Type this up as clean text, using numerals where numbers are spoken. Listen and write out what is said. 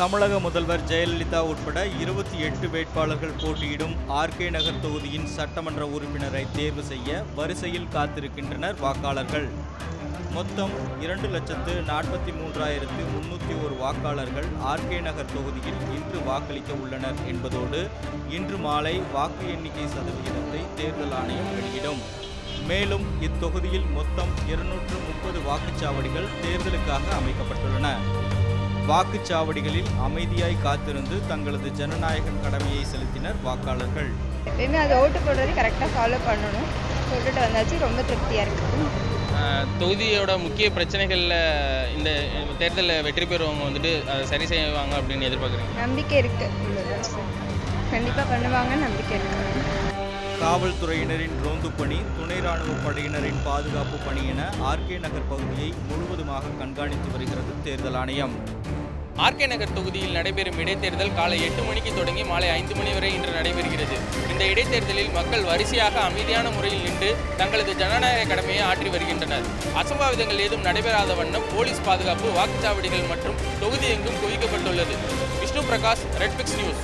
தமிழக முதல்வர் ஜெயலலிதா உட்பட 28 வேட்பாளர்கள் போட்டியிடும் ஆர்கே நகர் தொகுதியின் சட்டமன்ற உறுப்பினரை தேர்வு செய்ய வரிசையில் காத்திருக்கின்றனர் வாக்காளர்கள். மொத்தம் 2,43,301 வாக்காளர்கள் ஆர்கே நகர் தொகுதியில் இன்று வாக்களிக்க உள்ளனர் என்பதோடு இன்று மாலை வாக்கு எண்ணிக்கை சதவிகிதத்தை தேர்தல் ஆணையம் வெளியிடும். மேலும் இத்தொகுதியில் மொத்தம் 230 வாக்குச்சாவடிகள் தேர்தலுக்காக அமைக்கப்பட்டுள்ளன. வாக்குச்சாவடிகளில் அமைதியாய் காத்திருந்து தங்களது ஜனநாயக கடமையை செலுத்தினர் வாக்காளர்கள். எப்பயுமே அது ஓட்டு போடுறது கரெக்டாக ஃபாலோ பண்ணணும். போட்டுட்டு வந்தாச்சு, ரொம்ப திருப்தியாக இருக்குது. தொகுதியோட முக்கிய பிரச்சனைகளில் இந்த தேர்தலில் வெற்றி பெறுவவங்க வந்துட்டு அதை சரி செய்வாங்க அப்படின்னு எதிர்பார்க்குறீங்க? நம்பிக்கை இருக்குது, கண்டிப்பாக பண்ணுவாங்க, நம்பிக்கை இருக்குது. காவல்துறையினரின் ரோந்து பணி, துணை ராணுவ படையினரின் பாதுகாப்பு பணி என ஆர்கே நகர் பகுதியை முழுவதுமாக கண்காணித்து வருகிறது தேர்தல் ஆணையம். ஆர்கே நகர் தொகுதியில் நடைபெறும் இடைத்தேர்தல் காலை 8 மணிக்கு தொடங்கி மாலை 5 மணி வரை இன்று நடைபெறுகிறது. இந்த இடைத்தேர்தலில் மக்கள் வரிசையாக அமைதியான முறையில் நின்று தங்களது ஜனநாயக கடமையை ஆற்றி வருகின்றனர். அசம்பாவிதங்கள் ஏதும் நடைபெறாத வண்ணம் போலீஸ் பாதுகாப்பு, வாக்குச்சாவடிகள் மற்றும் தொகுதி எங்கும் குவிக்கப்பட்டுள்ளது. Vishnu Prakash, red pix news.